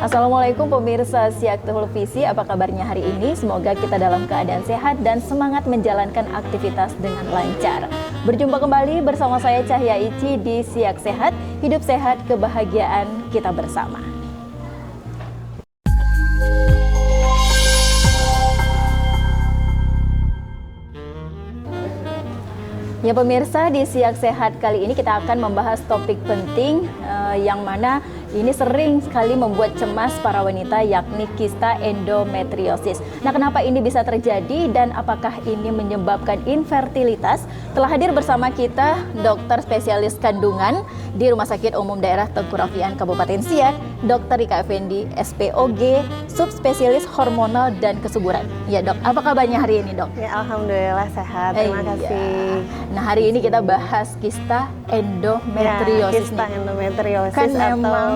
Assalamualaikum pemirsa Siak Televisi, apa kabarnya hari ini? Semoga kita dalam keadaan sehat dan semangat menjalankan aktivitas dengan lancar. Berjumpa kembali bersama saya Cahya Ici di Siak Sehat, hidup sehat, kebahagiaan kita bersama. Ya pemirsa, di Siak Sehat kali ini kita akan membahas topik penting yang mana ini sering sekali membuat cemas para wanita, yakni kista endometriosis. Nah, kenapa ini bisa terjadi dan apakah ini menyebabkan infertilitas? Telah hadir bersama kita dokter spesialis kandungan di Rumah Sakit Umum Daerah Tengku Rafian Kabupaten Siak, Dr. Rika Effendi, SPOG, subspesialis hormonal dan kesuburan. Ya dok, apa kabarnya hari ini dok? Ya alhamdulillah sehat, terima kasih. Nah hari ini kita bahas kista endometriosis. Ya, kista endometriosis kan atau memang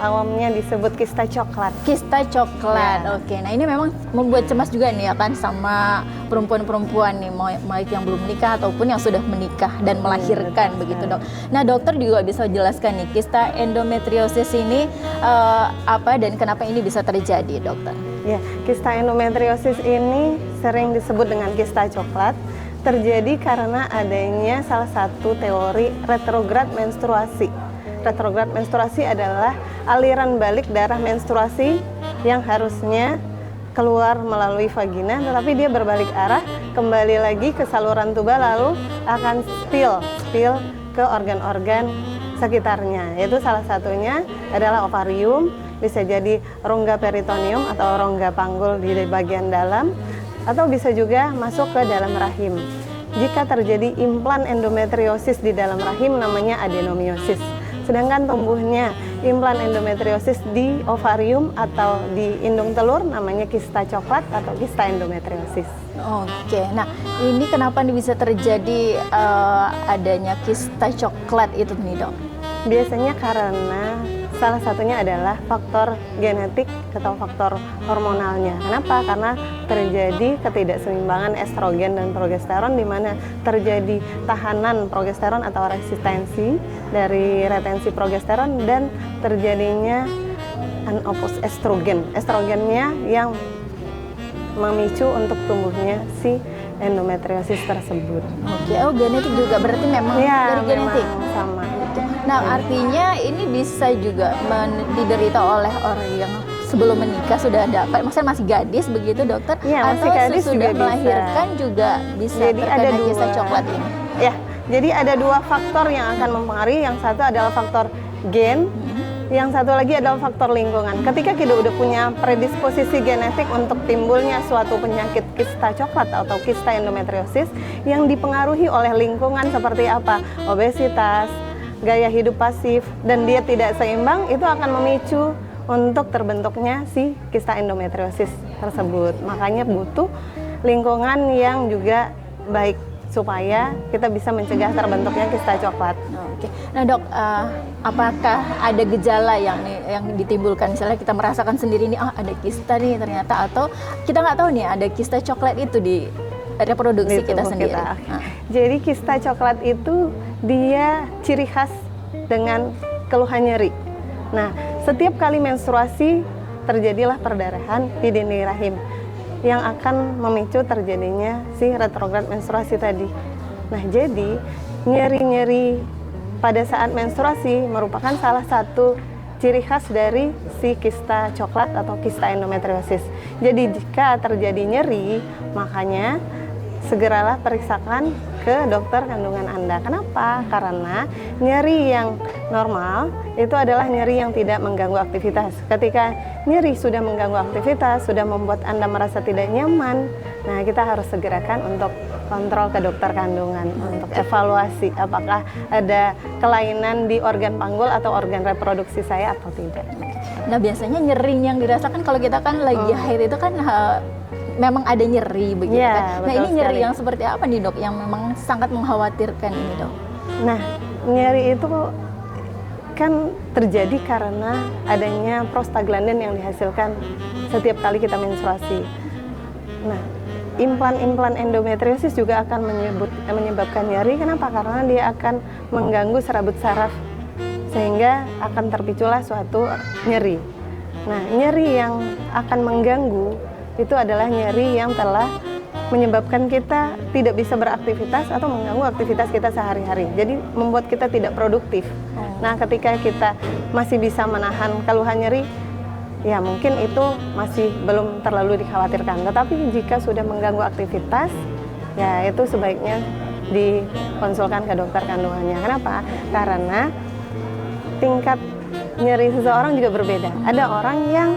awamnya disebut kista coklat. Kista coklat, Ya. Oke. Nah ini memang membuat cemas juga nih ya kan sama perempuan-perempuan nih, baik yang belum menikah ataupun yang sudah menikah dan melahirkan begitu dok. Nah dokter juga bisa jelaskan nih kista endometriosis ini apa dan kenapa ini bisa terjadi dokter? Ya, kista endometriosis ini sering disebut dengan kista coklat. Terjadi karena adanya salah satu teori retrograd menstruasi. Retrograd menstruasi adalah aliran balik darah menstruasi yang harusnya keluar melalui vagina, tetapi dia berbalik arah kembali lagi ke saluran tuba lalu akan spill ke organ-organ sekitarnya. Yaitu salah satunya adalah ovarium, bisa jadi rongga peritoneum atau rongga panggul di bagian dalam, atau bisa juga masuk ke dalam rahim. Jika terjadi implan endometriosis di dalam rahim namanya adenomiosis. Sedangkan tumbuhnya implan endometriosis di ovarium atau di indung telur namanya kista coklat atau kista endometriosis. Oke, nah ini kenapa nih bisa terjadi adanya kista coklat itu nih dok? Biasanya karena salah satunya adalah faktor genetik atau faktor hormonalnya. Kenapa? Karena terjadi ketidakseimbangan estrogen dan progesteron di mana terjadi tahanan progesteron atau resistensi dari retensi progesteron dan terjadinya anopos estrogen. Estrogennya yang memicu untuk tumbuhnya si endometriosis tersebut. Oke, genetik juga berarti memang Ya, dari genetik. memang sama. Nah, artinya ini bisa juga diderita oleh orang yang sebelum menikah sudah dapat, maksudnya masih gadis begitu dokter? Iya, masih atau gadis sudah juga melahirkan juga bisa Jadi ada terkena dua. kista coklat ini? Ya, jadi ada dua faktor yang akan mempengaruhi. Yang satu adalah faktor gen, yang satu lagi adalah faktor lingkungan. Ketika kita udah punya predisposisi genetik untuk timbulnya suatu penyakit kista coklat atau kista endometriosis yang dipengaruhi oleh lingkungan seperti apa? Obesitas, gaya hidup pasif, dan dia tidak seimbang, itu akan memicu untuk terbentuknya si kista endometriosis tersebut. Makanya butuh lingkungan yang juga baik supaya kita bisa mencegah terbentuknya kista coklat. Oke. Nah dok, apakah ada gejala yang ditimbulkan? Misalnya kita merasakan sendiri nih, ada kista nih ternyata, atau kita nggak tahu nih ada kista coklat itu di reproduksi kita sendiri. Jadi kista coklat itu dia ciri khas dengan keluhan nyeri. Nah, setiap kali menstruasi terjadilah perdarahan di dinding rahim yang akan memicu terjadinya si retrograd menstruasi tadi. Nah, jadi nyeri-nyeri pada saat menstruasi merupakan salah satu ciri khas dari si kista coklat atau kista endometriosis. Jadi jika terjadi nyeri, makanya segeralah periksakan ke dokter kandungan Anda. Kenapa? Karena nyeri yang normal itu adalah nyeri yang tidak mengganggu aktivitas. Ketika nyeri sudah mengganggu aktivitas, sudah membuat Anda merasa tidak nyaman, nah kita harus segerakan untuk kontrol ke dokter kandungan untuk evaluasi apakah ada kelainan di organ panggul atau organ reproduksi saya atau tidak. Nah biasanya nyeri yang dirasakan kalau kita kan lagi haid itu kan memang ada nyeri begitu Ya, kan. Nah ini nyeri sekali. yang seperti apa nih dok yang memang sangat mengkhawatirkan ini dok? Nah, nyeri itu kan terjadi karena adanya prostaglandin yang dihasilkan setiap kali kita menstruasi. Nah, implan-implan endometriosis juga akan menyebabkan nyeri. Kenapa? Karena dia akan mengganggu serabut saraf sehingga akan terpiculah suatu nyeri. Nah, nyeri yang akan mengganggu itu adalah nyeri yang telah menyebabkan kita tidak bisa beraktivitas atau mengganggu aktivitas kita sehari-hari. Jadi membuat kita tidak produktif. Nah, ketika kita masih bisa menahan keluhan nyeri, ya mungkin itu masih belum terlalu dikhawatirkan. Tetapi jika sudah mengganggu aktivitas, ya itu sebaiknya dikonsulkan ke dokter kandungannya. Kenapa? Karena tingkat nyeri seseorang juga berbeda. Ada orang yang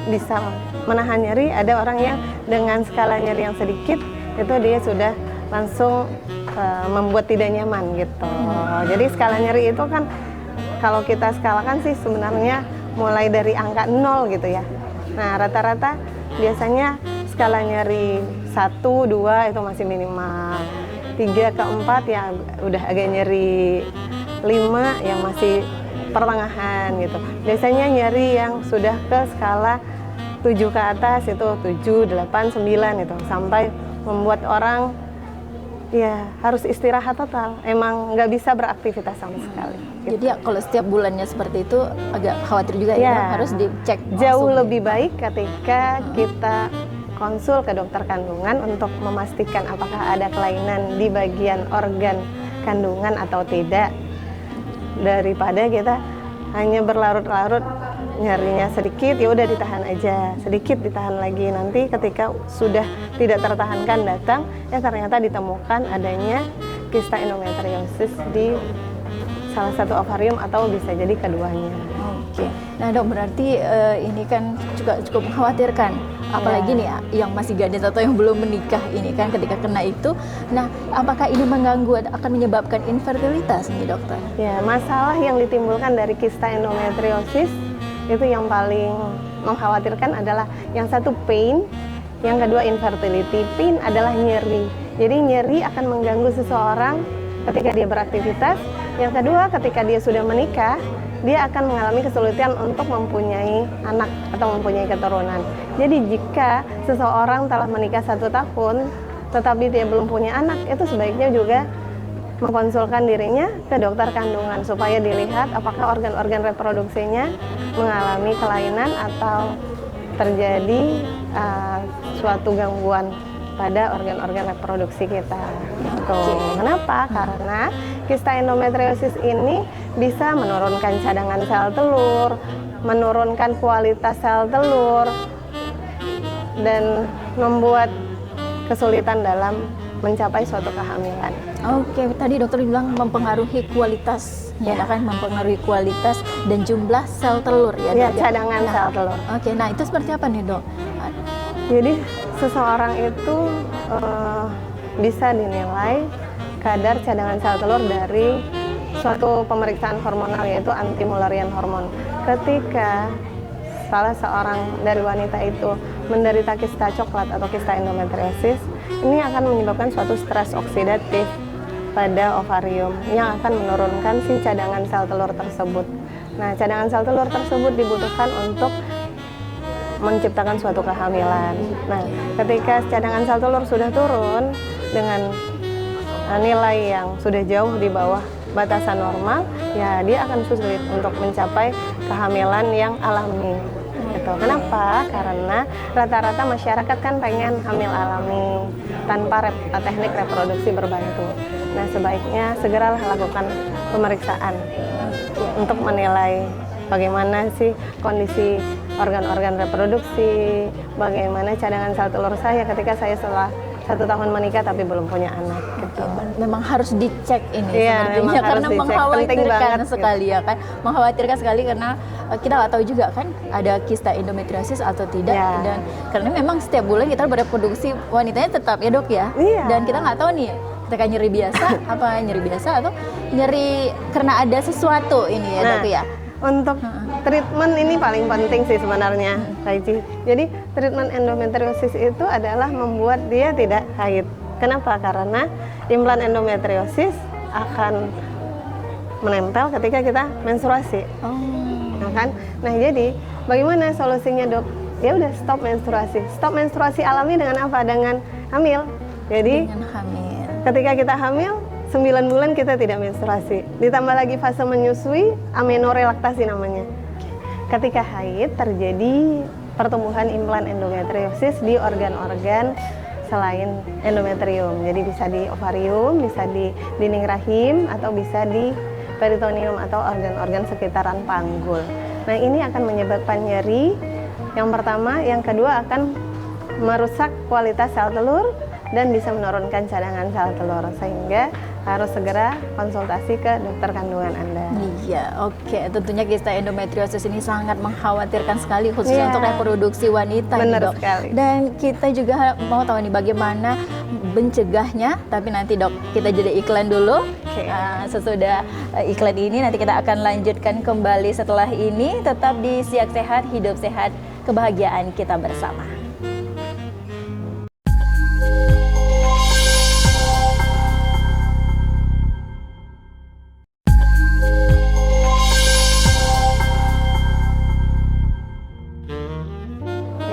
bisa menahan nyeri, ada orang yang dengan skala nyeri yang sedikit itu dia sudah langsung membuat tidak nyaman gitu. Jadi skala nyeri itu kan kalau kita skalakan sih sebenarnya mulai dari angka 0 gitu ya. Nah, rata-rata biasanya skala nyeri 1, 2 itu masih minimal. 3 ke 4 ya udah agak nyeri. 5 yang masih pertengahan gitu. Biasanya nyeri yang sudah ke skala 7 ke atas itu 7, 8, 9 itu sampai membuat orang ya harus istirahat total. Emang nggak bisa beraktivitas sama sekali. Gitu. Jadi ya kalau setiap bulannya seperti itu agak khawatir juga ya, harus dicek. Jauh lebih baik ketika kita konsul ke dokter kandungan untuk memastikan apakah ada kelainan di bagian organ kandungan atau tidak, daripada kita hanya berlarut-larut nyerinya sedikit ya udah ditahan aja, sedikit ditahan lagi, nanti ketika sudah tidak tertahankan datang ya ternyata ditemukan adanya kista endometriosis di salah satu ovarium atau bisa jadi keduanya. Oke. Nah dok, berarti ini kan juga cukup mengkhawatirkan, apalagi nih yang masih gadis atau yang belum menikah ini kan ketika kena itu. Nah, apakah ini mengganggu akan menyebabkan infertilitas nih dokter? Ya, masalah yang ditimbulkan dari kista endometriosis itu yang paling mengkhawatirkan adalah yang satu pain, yang kedua infertility. Pain adalah nyeri. Jadi nyeri akan mengganggu seseorang ketika dia beraktivitas. Yang kedua, ketika dia sudah menikah, dia akan mengalami kesulitan untuk mempunyai anak atau mempunyai keturunan. Jadi jika seseorang telah menikah 1 tahun, tetapi dia belum punya anak, itu sebaiknya juga mengkonsulkan dirinya ke dokter kandungan supaya dilihat apakah organ-organ reproduksinya mengalami kelainan atau terjadi suatu gangguan pada organ-organ reproduksi kita. Kenapa? Karena kista endometriosis ini bisa menurunkan cadangan sel telur, menurunkan kualitas sel telur, dan membuat kesulitan dalam mencapai suatu kehamilan. Oke, tadi dokter bilang mempengaruhi kualitas, ya kan, mempengaruhi kualitas dan jumlah sel telur ya. Ya, cadangan sel telur. Oke, nah itu seperti apa nih dok? Jadi seseorang itu bisa dinilai kadar cadangan sel telur dari suatu pemeriksaan hormonal yaitu anti Mullerian hormon. Ketika salah seorang dari wanita itu menderita kista coklat atau kista endometriosis, ini akan menyebabkan suatu stres oksidatif pada ovarium yang akan menurunkan si cadangan sel telur tersebut. Nah, cadangan sel telur tersebut dibutuhkan untuk menciptakan suatu kehamilan. Nah, ketika cadangan sel telur sudah turun dengan nilai yang sudah jauh di bawah batasan normal, ya dia akan sulit untuk mencapai kehamilan yang alami. Gitu. Kenapa? Karena rata-rata masyarakat kan pengen hamil alami tanpa teknik reproduksi berbantu. Nah, sebaiknya segeralah lakukan pemeriksaan untuk menilai bagaimana sih kondisi organ-organ reproduksi, bagaimana cadangan sel telur saya ketika saya setelah 1 tahun menikah tapi belum punya anak. Gitu. Memang harus dicek ini sepertinya karena mengkhawatirkan sekali ya kan, mengkhawatirkan sekali karena kita nggak tahu juga kan ada kista endometriosis atau tidak, dan karena memang setiap bulan kita bereproduksi wanitanya tetap ya dok ya, dan kita nggak tahu nih ketika nyeri biasa apa nyeri biasa atau nyeri karena ada sesuatu ini ya dok ya. Untuk treatment ini paling penting sih sebenarnya, Kaici. Jadi treatment endometriosis itu adalah membuat dia tidak haid. Kenapa? Karena implan endometriosis akan menempel ketika kita menstruasi. Nah, kan? Nah, jadi bagaimana solusinya, dok? Ya udah stop menstruasi. Stop menstruasi alami dengan apa? Dengan hamil. Jadi dengan hamil. Ketika kita hamil 9 bulan kita tidak menstruasi. Ditambah lagi fase menyusui, amenorelaktasi namanya. ketika haid terjadi pertumbuhan implan endometriosis di organ-organ selain endometrium. Jadi bisa di ovarium, bisa di dinding rahim, atau bisa di peritoneum atau organ-organ sekitaran panggul. Nah, ini akan menyebabkan nyeri yang pertama, yang kedua akan merusak kualitas sel telur dan bisa menurunkan cadangan sel telur, sehingga harus segera konsultasi ke dokter kandungan Anda. Iya, oke. Tentunya kista endometriosis ini sangat mengkhawatirkan sekali, khususnya Iya. untuk reproduksi wanita, nih, Benar Dok. sekali. Dan kita juga mau tahu nih bagaimana mencegahnya. Tapi nanti, Dok, kita jeda iklan dulu. Oke. Sesudah iklan ini nanti kita akan lanjutkan kembali setelah ini. Tetap di Siak Sehat, Hidup Sehat, kebahagiaan kita bersama.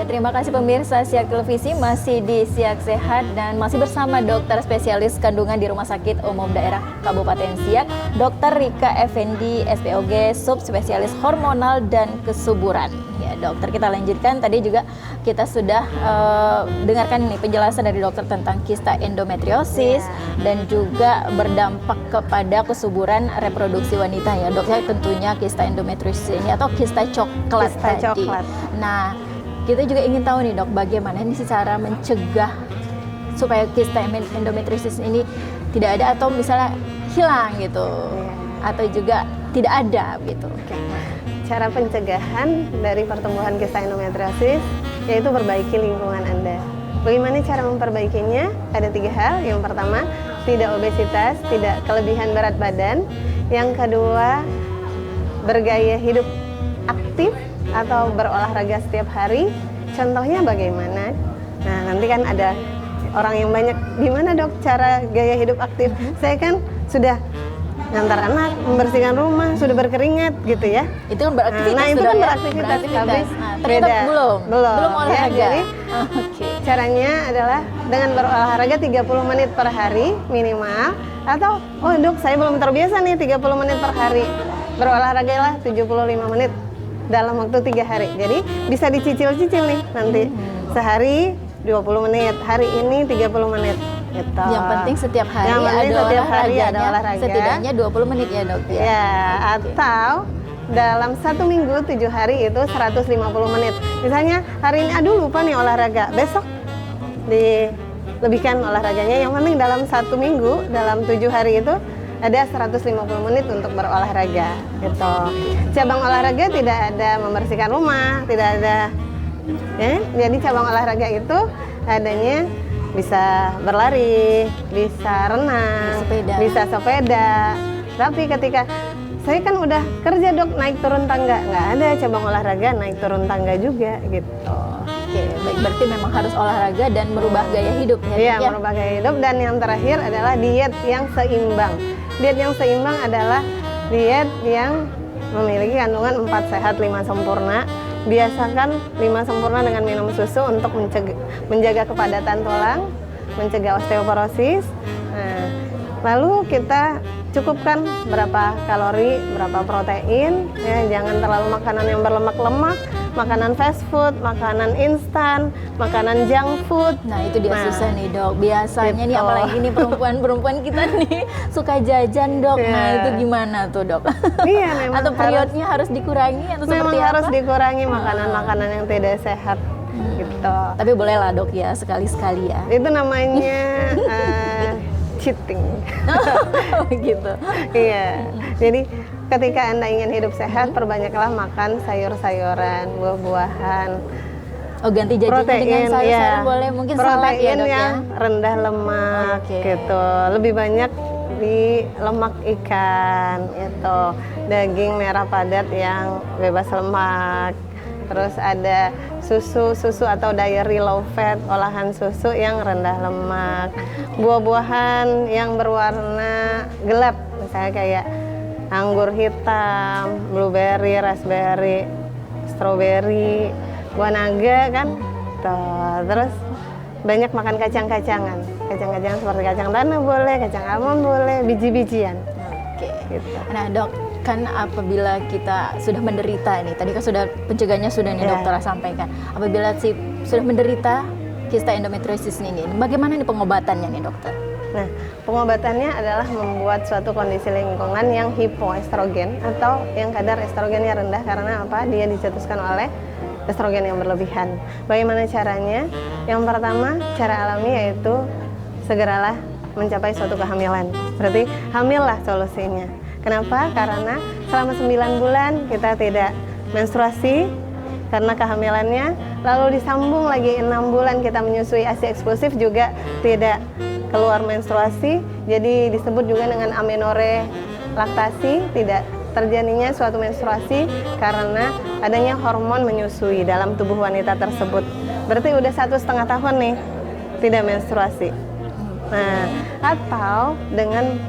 Terima kasih pemirsa Siak Televisi, masih di Siak Sehat dan masih bersama dokter spesialis kandungan di Rumah Sakit Umum Daerah Kabupaten Siak, Dr. Rika Effendi, SPOG, subspesialis hormonal dan kesuburan. Ya, dokter, kita lanjutkan. Tadi juga kita sudah dengarkan nih penjelasan dari dokter tentang kista endometriosis dan juga berdampak kepada kesuburan reproduksi wanita, ya dok. Ya, tentunya kista endometriosis ini atau kista coklat Kista tadi. coklat. Nah, kita juga ingin tahu nih dok, bagaimana ini sih cara mencegah supaya kista endometriosis ini tidak ada atau misalnya hilang gitu, atau juga tidak ada gitu. Cara pencegahan dari pertumbuhan kista endometriosis yaitu perbaiki lingkungan Anda. Bagaimana cara memperbaikinya? Ada 3 hal. Yang pertama, tidak obesitas, tidak kelebihan berat badan. Yang kedua, bergaya hidup aktif atau berolahraga setiap hari. Contohnya bagaimana? Nah, nanti kan ada orang yang banyak, gimana dok cara gaya hidup aktif? Saya kan sudah ngantar anak, membersihkan rumah, sudah berkeringat gitu ya. Itu kan beraktivitas. Nah, itu sudah kan ya? beraktivitas. Tapi ternyata beda. belum Ya, olahraga. jadi Oke. caranya adalah dengan berolahraga 30 menit per hari minimal, atau oh dok saya belum terbiasa nih 30 menit per hari. Berolahragalah 75 menit dalam waktu 3 hari. Jadi bisa dicicil-cicil nih nanti. Sehari 20 menit, hari ini 30 menit. Gitu. Yang penting setiap hari Yang penting ada setiap hari ada olahraganya, olahraga. setidaknya 20 menit ya dok ya. Ya, atau dalam 1 minggu 7 hari itu 150 menit. Misalnya hari ini aduh lupa nih olahraga, besok dilebihkan olahraganya. Yang penting dalam 1 minggu, dalam 7 hari itu ada 150 menit untuk berolahraga gitu. Cabang olahraga tidak ada membersihkan rumah, tidak ada ya. Jadi cabang olahraga itu adanya bisa berlari, bisa renang, bisa sepeda. Tapi ketika saya kan udah kerja dok, naik turun tangga, nggak ada cabang olahraga naik turun tangga juga gitu. Oke, baik, berarti memang harus olahraga dan merubah gaya hidup ya. Iya, Dok, ya? merubah gaya hidup. Dan yang terakhir adalah diet yang seimbang. Diet yang seimbang adalah diet yang memiliki kandungan 4 sehat 5 sempurna. Biasakan 5 sempurna dengan minum susu untuk menjaga kepadatan tulang, mencegah osteoporosis. Nah, lalu kita cukupkan berapa kalori, berapa protein, ya, jangan terlalu makanan yang berlemak-lemak, makanan fast food, makanan instan, makanan junk food. Nah itu dia susah nih dok. Biasanya nih gitu. apalagi nih perempuan-perempuan kita nih suka jajan dok. Nah Iya. itu gimana tuh dok? Iya, memang Atau periodnya harus dikurangi atau memang seperti harus apa? dikurangi makanan-makanan yang tidak sehat gitu. Tapi bolehlah dok ya, sekali-sekali ya. Itu namanya cheating. Gitu. Iya. Jadi ketika Anda ingin hidup sehat, perbanyaklah makan sayur-sayuran, buah-buahan. Oh ganti jajannya dengan sayur-sayuran boleh, mungkin salad ya protein dok ya. yang rendah lemak Oke. gitu. Lebih banyak di lemak ikan itu, daging merah padat yang bebas lemak. Terus ada susu atau dairy low fat, olahan susu yang rendah lemak. Buah-buahan yang berwarna gelap, misalnya kayak anggur hitam, blueberry, raspberry, strawberry, buah naga kan. Tuh, terus banyak makan kacang-kacangan. Kacang-kacangan seperti kacang tanah boleh, kacang almond boleh, biji-bijian. Oke. Gitu. Nah dok, kan apabila kita sudah menderita nih, tadi kan sudah pencegahannya sudah nih dokter sampaikan. Apabila sudah menderita kista endometriosis ini, bagaimana nih pengobatannya nih dokter? Nah, pengobatannya adalah membuat suatu kondisi lingkungan yang hipoestrogen atau yang kadar estrogennya rendah karena apa? Dia dicetuskan oleh estrogen yang berlebihan. Bagaimana caranya? Yang pertama, cara alami yaitu segeralah mencapai suatu kehamilan. Berarti hamillah solusinya. Kenapa? Karena selama 9 bulan kita tidak menstruasi karena kehamilannya, lalu disambung lagi 6 bulan kita menyusui ASI eksklusif juga tidak keluar menstruasi, jadi disebut juga dengan amenore laktasi, tidak terjadinya suatu menstruasi karena adanya hormon menyusui dalam tubuh wanita tersebut. Berarti udah 1,5 tahun nih tidak menstruasi. Nah, atau dengan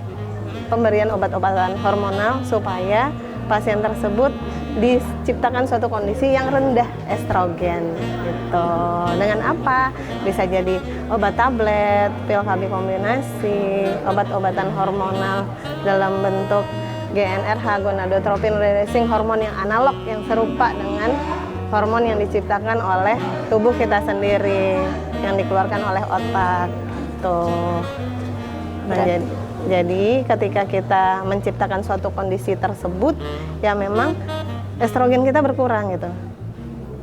pemberian obat-obatan hormonal supaya pasien tersebut diciptakan suatu kondisi yang rendah estrogen gitu. Dengan apa? Bisa jadi obat tablet, pil KB kombinasi, obat-obatan hormonal dalam bentuk GnRH, gonadotropin releasing hormon yang analog yang serupa dengan hormon yang diciptakan oleh tubuh kita sendiri yang dikeluarkan oleh otak. Tuh. Nah, jadi ketika kita menciptakan suatu kondisi tersebut, ya memang estrogen kita berkurang gitu.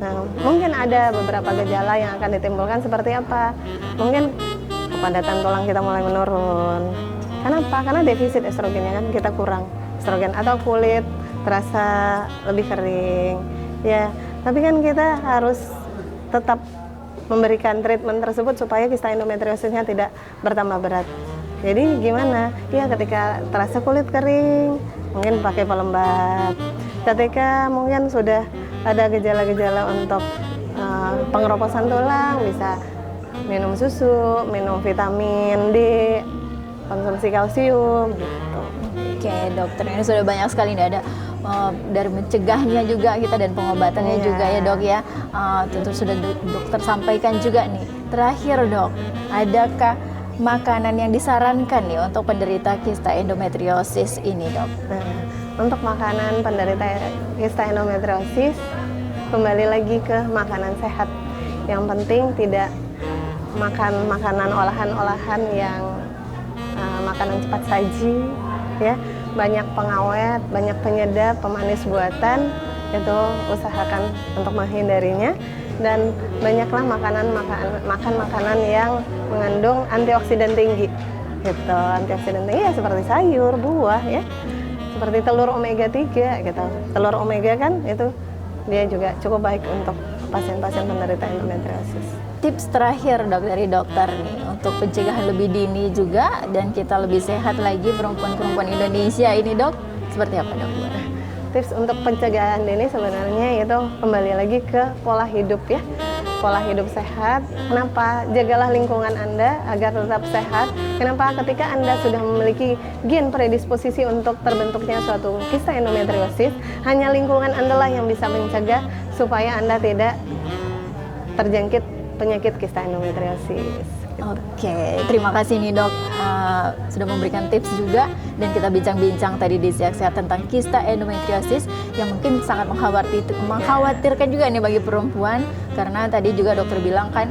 Nah, mungkin ada beberapa gejala yang akan ditimbulkan seperti apa? Mungkin kepadatan tulang kita mulai menurun. Kenapa? Karena defisit estrogennya kan kita kurang estrogen, atau kulit terasa lebih kering. Ya, tapi kan kita harus tetap memberikan treatment tersebut supaya kista endometriosisnya tidak bertambah berat. Jadi gimana? Ya ketika terasa kulit kering, mungkin pakai pelembab. Ketika mungkin sudah ada gejala-gejala untuk pengeroposan tulang, bisa minum susu, minum vitamin D, konsumsi kalsium gitu. Oke dokter, ini sudah banyak sekali nih, ada dari mencegahnya juga kita dan pengobatannya juga ya dok ya. Tentu sudah dokter sampaikan juga nih. Terakhir dok, adakah makanan yang disarankan nih untuk penderita kista endometriosis ini dok? Nah, untuk makanan penderita kista endometriosis, kembali lagi ke makanan sehat. Yang penting tidak makan makanan olahan-olahan yang makanan cepat saji, ya, banyak pengawet, banyak penyedap, pemanis buatan, itu usahakan untuk menghindarinya. Dan banyaklah makan makanan yang mengandung antioksidan tinggi gitu. Antioksidan tinggi ya seperti sayur, buah ya, seperti telur omega 3 gitu. Telur omega kan itu dia juga cukup baik untuk pasien-pasien penderita endometriosis. Tips terakhir dok dari dokter nih untuk pencegahan lebih dini juga dan kita lebih sehat lagi perempuan-perempuan Indonesia ini dok, seperti apa dok? Tips untuk pencegahan dini sebenarnya itu kembali lagi ke pola hidup ya, pola hidup sehat. Kenapa? Jagalah lingkungan Anda agar tetap sehat. Kenapa? Ketika Anda sudah memiliki gen predisposisi untuk terbentuknya suatu kista endometriosis, hanya lingkungan Anda lah yang bisa mencegah supaya Anda tidak terjangkit penyakit kista endometriosis. Oke, terima kasih nih dok sudah memberikan tips juga dan kita bincang-bincang tadi di Siak Sehat tentang kista endometriosis yang mungkin sangat mengkhawatirkan juga nih bagi perempuan karena tadi juga dokter bilang kan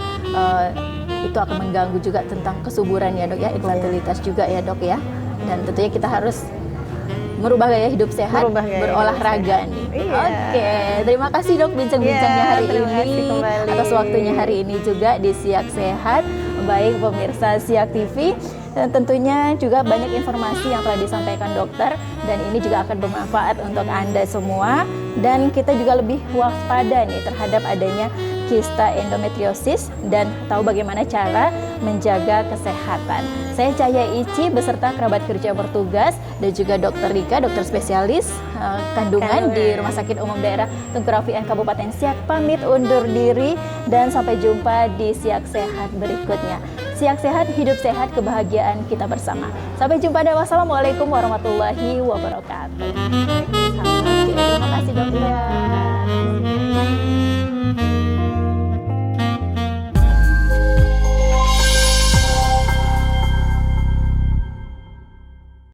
itu akan mengganggu juga tentang kesuburan ya dok ya, infertilitas juga ya dok ya, dan tentunya kita harus merubah gaya hidup sehat, berolahraga nih. Iya. Oke, terima kasih dok bincang-bincangnya hari ini, atas waktunya hari ini juga di Siak Sehat. Baik pemirsa Siak TV, dan tentunya juga banyak informasi yang telah disampaikan dokter dan ini juga akan bermanfaat untuk Anda semua dan kita juga lebih waspada nih terhadap adanya kista endometriosis dan tahu bagaimana cara menjaga kesehatan. Saya Cahya Ici beserta kerabat kerja bertugas dan juga Dokter Rika, dokter spesialis kandungan di Rumah Sakit Umum Daerah Tunku Rafian Kabupaten Siak pamit undur diri dan sampai jumpa di Siak Sehat berikutnya. Siak Sehat, hidup sehat, kebahagiaan kita bersama. Sampai jumpa dan wassalamualaikum warahmatullahi wabarakatuh. Terima kasih dokter.